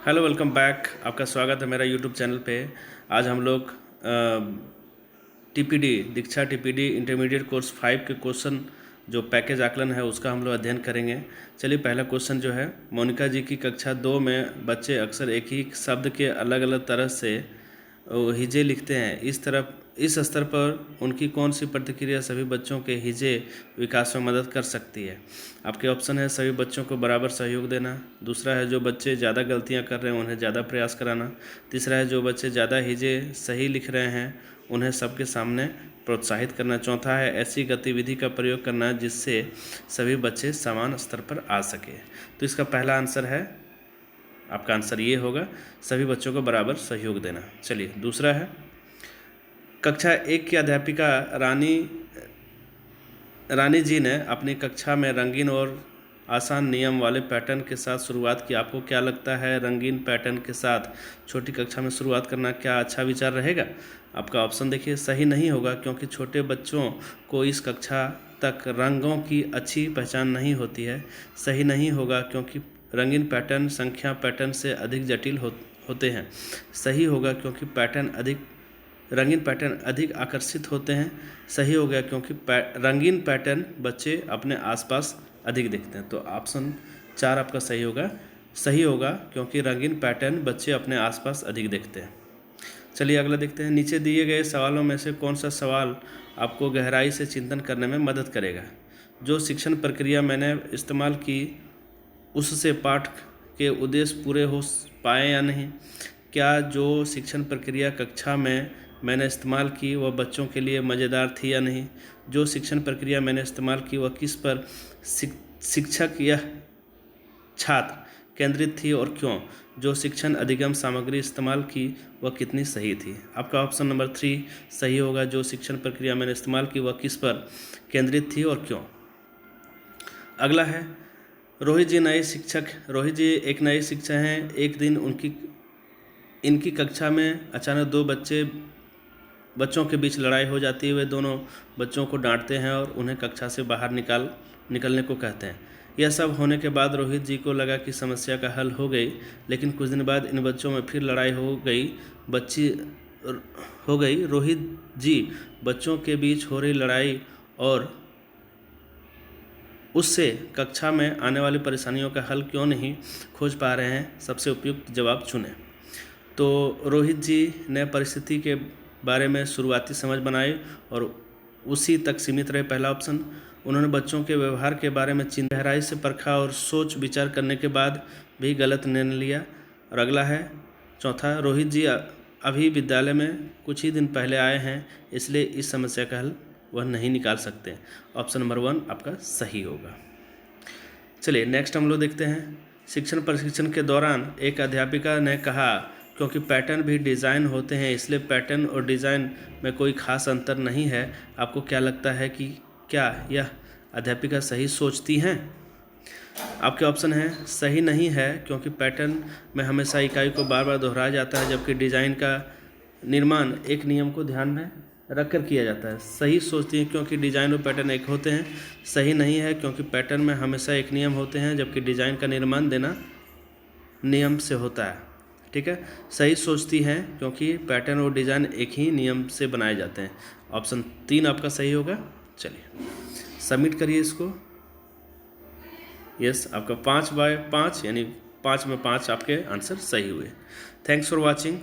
Hello, welcome back. आपका स्वागत है मेरा यूट्यूब चैनल पे। आज हम लोग टीपीडी दीक्षा टीपीडी इंटरमीडिएट कोर्स 5 के क्वेश्चन जो पैकेज आकलन है उसका हम लोग अध्ययन करेंगे। चलिए, पहला क्वेश्चन जो है, मोनिका जी की कक्षा 2 में बच्चे अक्सर एक ही शब्द के अलग अलग तरह से हिजे लिखते हैं। इस स्तर पर उनकी कौन सी प्रतिक्रिया सभी बच्चों के हिजे विकास में मदद कर सकती है? आपके ऑप्शन है सभी बच्चों को बराबर सहयोग देना, दूसरा है जो बच्चे ज़्यादा गलतियां कर रहे हैं उन्हें ज़्यादा प्रयास कराना, तीसरा है जो बच्चे ज़्यादा हिजे सही लिख रहे हैं उन्हें सबके सामने प्रोत्साहित करना, चौथा है ऐसी गतिविधि का प्रयोग करना जिससे सभी बच्चे समान स्तर पर आ सके। तो इसका पहला आंसर है, आपका आंसर ये होगा, सभी बच्चों को बराबर सहयोग देना। चलिए, दूसरा है, कक्षा 1 की अध्यापिका रानी जी ने अपनी कक्षा में रंगीन और आसान नियम वाले पैटर्न के साथ शुरुआत की। आपको क्या लगता है, रंगीन पैटर्न के साथ छोटी कक्षा में शुरुआत करना क्या अच्छा विचार रहेगा? आपका ऑप्शन देखिए, सही नहीं होगा क्योंकि छोटे बच्चों को इस कक्षा तक रंगों की अच्छी पहचान नहीं होती है। सही नहीं होगा क्योंकि रंगीन पैटर्न संख्या पैटर्न से अधिक जटिल होते हैं। सही होगा क्योंकि रंगीन पैटर्न अधिक आकर्षित होते हैं। सही हो गया क्योंकि रंगीन पैटर्न बच्चे अपने आसपास अधिक देखते हैं। तो ऑप्शन 4 आपका सही होगा। सही होगा क्योंकि रंगीन पैटर्न बच्चे अपने आसपास अधिक देखते हैं। चलिए, अगला देखते हैं। नीचे दिए गए सवालों में से कौन सा सवाल आपको गहराई से चिंतन करने में मदद करेगा? जो शिक्षण प्रक्रिया मैंने इस्तेमाल की उससे पाठ के उद्देश्य पूरे हो पाए या नहीं? क्या जो शिक्षण प्रक्रिया कक्षा में मैंने इस्तेमाल की वह बच्चों के लिए मज़ेदार थी या नहीं? जो शिक्षण प्रक्रिया मैंने इस्तेमाल की वह किस पर शिक्षक या छात्र केंद्रित थी और क्यों? जो शिक्षण अधिगम सामग्री इस्तेमाल की वह कितनी सही थी? आपका ऑप्शन नंबर 3 सही होगा। जो शिक्षण प्रक्रिया मैंने इस्तेमाल की वह किस पर केंद्रित थी और क्यों? अगला है, रोहित जी एक नए शिक्षक हैं। एक दिन इनकी कक्षा में अचानक दो बच्चों के बीच लड़ाई हो जाती है। वे दोनों बच्चों को डांटते हैं और उन्हें कक्षा से बाहर निकलने को कहते हैं। यह सब होने के बाद रोहित जी को लगा कि समस्या का हल हो गई, लेकिन कुछ दिन बाद इन बच्चों में फिर लड़ाई हो गई। रोहित जी बच्चों के बीच हो रही लड़ाई और उससे कक्षा में आने वाली परेशानियों का हल क्यों नहीं खोज पा रहे हैं? सबसे उपयुक्त जवाब चुनें। तो रोहित जी ने परिस्थिति के बारे में शुरुआती समझ बनाई और उसी तक सीमित रहे। पहला ऑप्शन, उन्होंने बच्चों के व्यवहार के बारे में गहराई से परखा और सोच विचार करने के बाद भी गलत निर्णय लिया। और अगला है, चौथा, रोहित जी अभी विद्यालय में कुछ ही दिन पहले आए हैं, इसलिए इस समस्या का हल वह नहीं निकाल सकते। ऑप्शन नंबर 1 आपका सही होगा। चलिए, नेक्स्ट हम लोग देखते हैं। शिक्षण प्रशिक्षण के दौरान एक अध्यापिका ने कहा, क्योंकि पैटर्न भी डिज़ाइन होते हैं इसलिए पैटर्न और डिज़ाइन में कोई खास अंतर नहीं है। आपको क्या लगता है कि क्या यह अध्यापिका सही सोचती हैं? आपके ऑप्शन हैं, सही नहीं है क्योंकि पैटर्न में हमेशा इकाई को बार बार दोहराया जाता है जबकि डिज़ाइन का निर्माण एक नियम को ध्यान में रखकर किया जाता है। सही सोचती हैं क्योंकि डिज़ाइन और पैटर्न एक होते हैं। सही नहीं है क्योंकि पैटर्न में हमेशा एक नियम होते हैं जबकि डिज़ाइन का निर्माण देना नियम से होता है। ठीक है, सही सोचती हैं क्योंकि पैटर्न और डिज़ाइन एक ही नियम से बनाए जाते हैं। ऑप्शन 3 आपका सही होगा। चलिए, सबमिट करिए इसको। यस, आपका 5/5 यानी 5 में 5 आपके आंसर सही हुए। Thanks for watching.